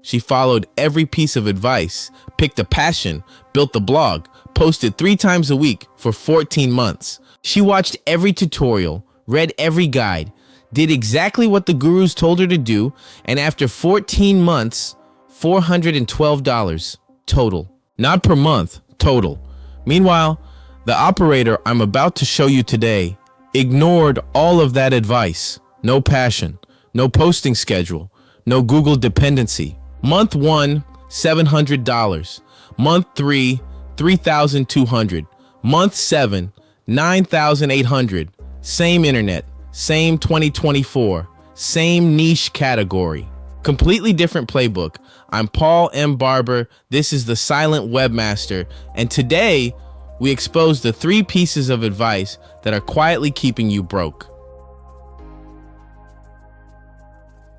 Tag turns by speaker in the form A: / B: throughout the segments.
A: She followed every piece of advice, picked a passion, built the blog, posted 3 times a week for 14 months. She watched every tutorial, read every guide, did exactly what the gurus told her to do, and after 14 months, $412 total. Not per month, total. Meanwhile, the operator I'm about to show you today ignored all of that advice. No passion, no posting schedule, no Google dependency. Month 1, $700. Month 3, $3,200. Month 7, $9,800. Same internet, same 2024, same niche category. Completely different playbook. I'm Paul M. Barber. This is the Silent Webmaster, and today we expose the 3 pieces of advice that are quietly keeping you broke.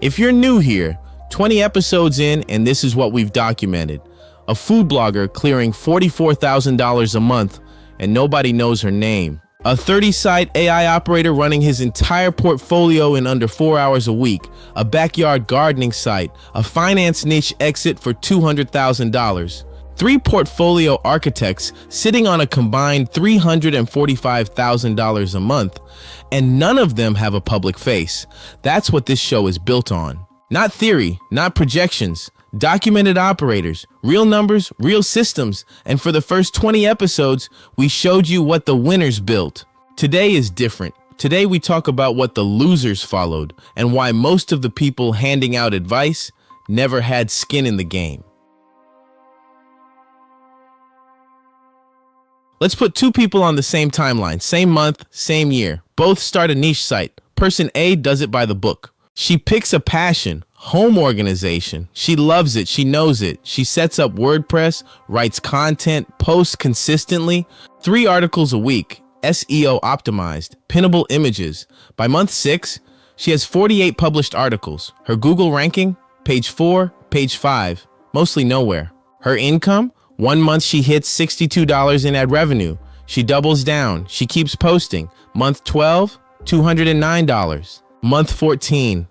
A: If you're new here, 20 episodes in, and this is what we've documented. A food blogger clearing $44,000 a month, and nobody knows her name. A 30-site AI operator running his entire portfolio in under 4 hours a week. A backyard gardening site. A finance niche exit for $200,000. 3 portfolio architects sitting on a combined $345,000 a month, and none of them have a public face. That's what this show is built on. Not theory, not projections, documented operators, real numbers, real systems, and for the first 20 episodes, we showed you what the winners built. Today is different. Today we talk about what the losers followed and why most of the people handing out advice never had skin in the game. Let's put 2 people on the same timeline, same month, same year. Both start a niche site. Person A does it by the book. She picks a passion, home organization. She loves it. She knows it. She sets up WordPress, writes content, posts consistently. 3 articles a week, SEO optimized, pinnable images. By month 6, she has 48 published articles. Her Google ranking, page 4, page 5, mostly nowhere. Her income, 1 month she hits $62 in ad revenue. She doubles down. She keeps posting. Month 12, $209. Month 14,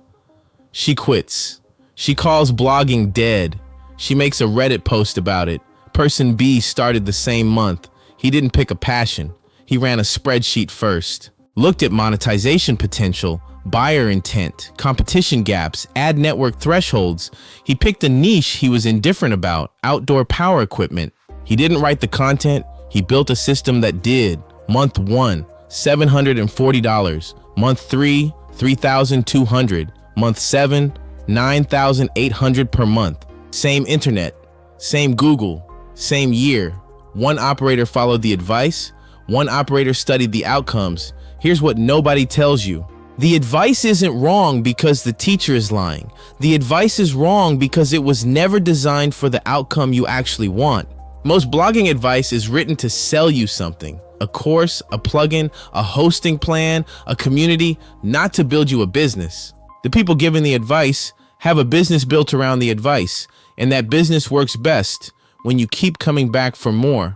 A: she quits. She calls blogging dead. She makes a Reddit post about it. Person B started the same month. He didn't pick a passion. He ran a spreadsheet first. Looked at monetization potential, buyer intent, competition gaps, ad network thresholds. He picked a niche he was indifferent about, outdoor power equipment. He didn't write the content. He built a system that did. Month 1, $740. Month 3, $3,200. Month 7, $9,800 per month. Same internet, same Google, same year. 1 operator followed the advice. 1 operator studied the outcomes. Here's what nobody tells you. The advice isn't wrong because the teacher is lying. The advice is wrong because it was never designed for the outcome you actually want. Most blogging advice is written to sell you something. A course, a plugin, a hosting plan, a community, not to build you a business. The people giving the advice have a business built around the advice, and that business works best when you keep coming back for more.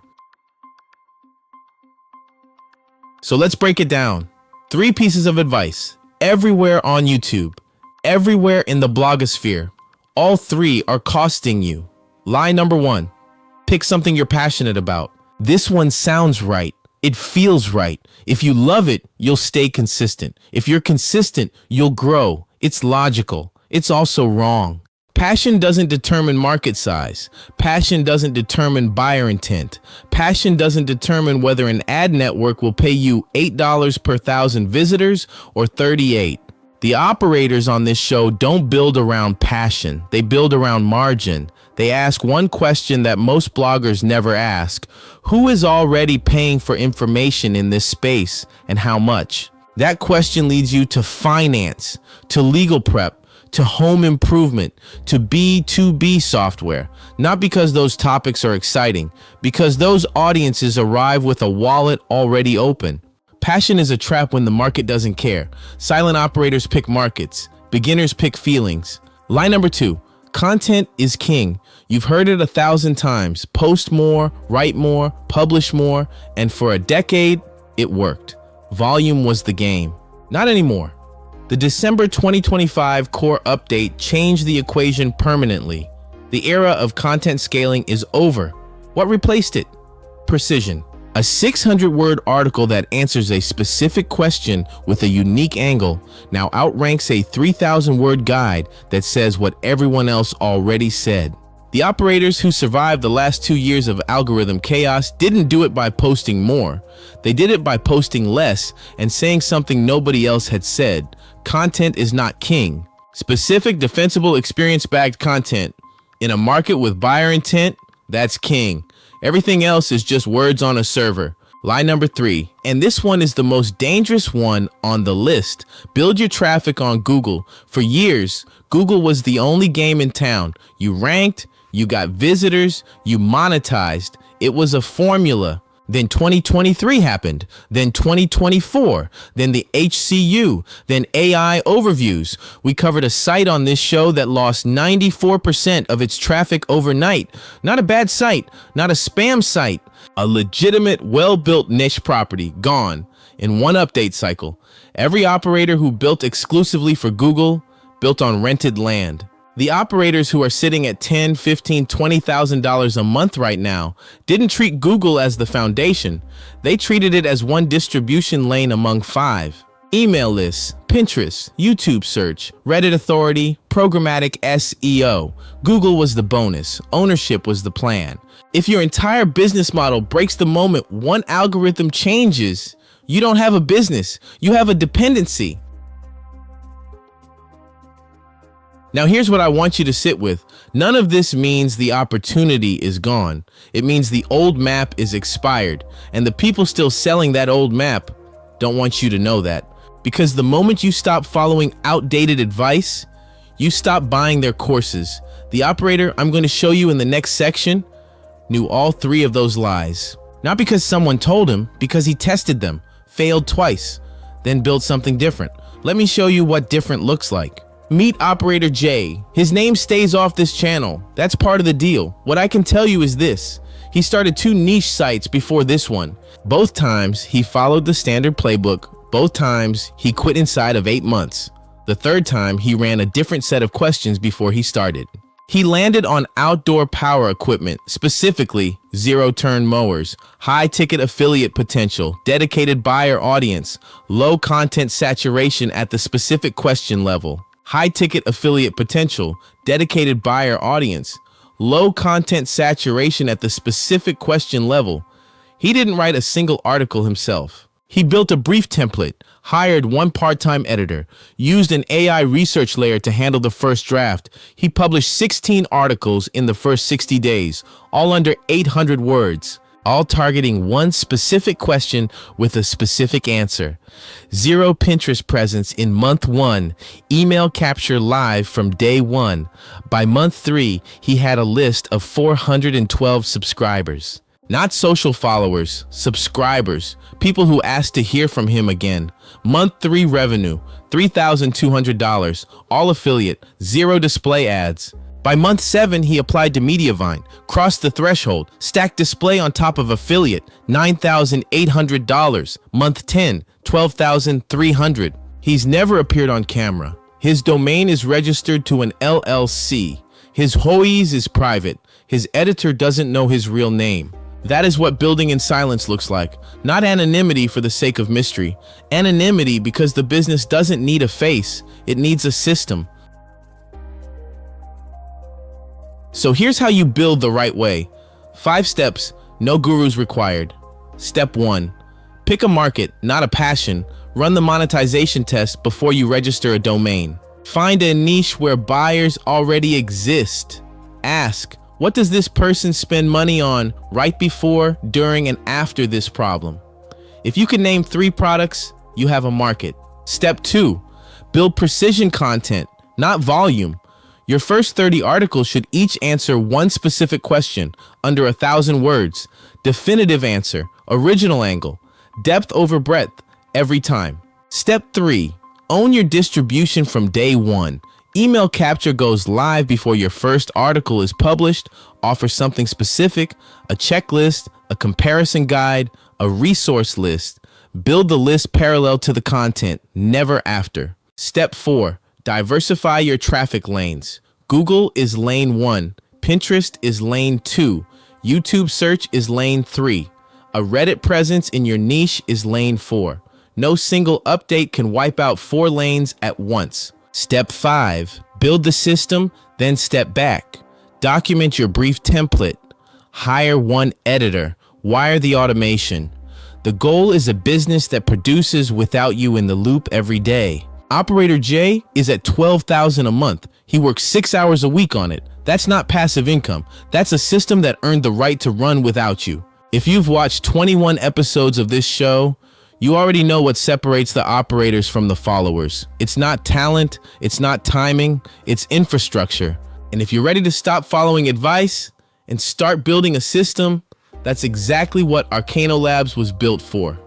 A: So let's break it down. 3 pieces of advice, everywhere on YouTube, everywhere in the blogosphere. All 3 are costing you. Lie number 1, pick something you're passionate about. This one sounds right. It feels right. If you love it, you'll stay consistent. If you're consistent, you'll grow. It's logical. It's also wrong. Passion doesn't determine market size. Passion doesn't determine buyer intent. Passion doesn't determine whether an ad network will pay you $8 per 1,000 visitors or 38. The operators on this show don't build around passion. They build around margin. They ask one question that most bloggers never ask. Who is already paying for information in this space and how much? That question leads you to finance, to legal prep, to home improvement, to B2B software. Not because those topics are exciting, because those audiences arrive with a wallet already open. Passion is a trap when the market doesn't care. Silent operators pick markets. Beginners pick feelings. Line number 2. Content is king. You've heard it 1,000 times. Post more, write more, publish more, and for a decade, it worked. Volume was the game. Not anymore. The December 2025 core update changed the equation permanently. The era of content scaling is over. What replaced it? Precision. A 600-word article that answers a specific question with a unique angle now outranks a 3,000-word guide that says what everyone else already said. The operators who survived the last 2 years of algorithm chaos didn't do it by posting more. They did it by posting less and saying something nobody else had said. Content is not king. Specific, defensible, experience-backed content in a market with buyer intent, that's king. Everything else is just words on a server. Lie number 3, and this one is the most dangerous one on the list. Build your traffic on Google. For years, Google was the only game in town. You ranked, you got visitors, you monetized. It was a formula. Then 2023 happened, then 2024, then the HCU, then AI overviews. We covered a site on this show that lost 94% of its traffic overnight. Not a bad site, not a spam site, a legitimate, well-built niche property, gone in one update cycle. Every operator who built exclusively for Google built on rented land. The operators who are sitting at $10,000, $15,000, $20,000 a month right now didn't treat Google as the foundation. They treated it as one distribution lane among 5. Email lists, Pinterest, YouTube search, Reddit authority, programmatic SEO. Google was the bonus. Ownership was the plan. If your entire business model breaks the moment one algorithm changes, you don't have a business. You have a dependency. Now here's what I want you to sit with. None of this means the opportunity is gone. It means the old map is expired, and the people still selling that old map don't want you to know that. Because the moment you stop following outdated advice, you stop buying their courses. The operator I'm going to show you in the next section knew all 3 of those lies. Not because someone told him, because he tested them, failed twice, then built something different. Let me show you what different looks like. Meet Operator J. His name stays off this channel. That's part of the deal. What I can tell you is this. He started 2 niche sites before this one. Both times he followed the standard playbook. Both times he quit inside of 8 months. The third time he ran a different set of questions before he started. He landed on outdoor power equipment, specifically zero-turn mowers, high-ticket affiliate potential, dedicated buyer audience, low content saturation at the specific question level. High-ticket affiliate potential, dedicated buyer audience, low content saturation at the specific question level. He didn't write a single article himself. He built a brief template, hired one part-time editor, used an AI research layer to handle the first draft. He published 16 articles in the first 60 days, all under 800 words. All targeting one specific question with a specific answer. 0 Pinterest presence in month 1, email capture live from day 1. By month 3, he had a list of 412 subscribers. Not social followers, subscribers, people who asked to hear from him again. Month 3 revenue, $3,200, all affiliate, 0 display ads. By month 7, he applied to Mediavine, crossed the threshold, stacked display on top of affiliate, $9,800. Month 10, $12,300. He's never appeared on camera. His domain is registered to an LLC. His HOIs is private. His editor doesn't know his real name. That is what building in silence looks like. Not anonymity for the sake of mystery. Anonymity because the business doesn't need a face. It needs a system. So here's how you build the right way. 5 steps, no gurus required. Step 1, pick a market, not a passion. Run the monetization test before you register a domain. Find a niche where buyers already exist. Ask, what does this person spend money on right before, during, and after this problem? If you can name 3 products, you have a market. Step 2, build precision content, not volume. Your first 30 articles should each answer one specific question, under 1,000 words. Definitive answer, original angle, depth over breadth, every time. Step 3, own your distribution from day 1. Email capture goes live before your first article is published. Offer something specific, a checklist, a comparison guide, a resource list. Build the list parallel to the content, never after. Step 4, diversify your traffic lanes. Google is lane 1. Pinterest is lane 2. YouTube search is lane 3. A Reddit presence in your niche is lane 4. No single update can wipe out 4 lanes at once. Step 5. Build the system, then step back. Document your brief template. Hire one editor. Wire the automation. The goal is a business that produces without you in the loop every day. Operator J is at $12,000 a month. He works 6 hours a week on it. That's not passive income. That's a system that earned the right to run without you. If you've watched 21 episodes of this show, you already know what separates the operators from the followers. It's not talent, it's not timing, it's infrastructure. And if you're ready to stop following advice and start building a system, that's exactly what Arcano Labs was built for.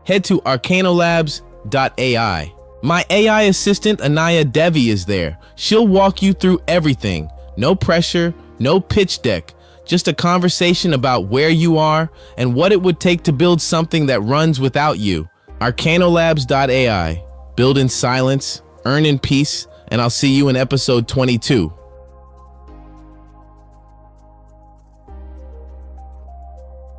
A: Head to arcanolabs.ai. My AI assistant, Anaya Devi, is there. She'll walk you through everything. No pressure, no pitch deck, just a conversation about where you are and what it would take to build something that runs without you. Arcanolabs.ai. Build in silence, earn in peace, and I'll see you in episode 22.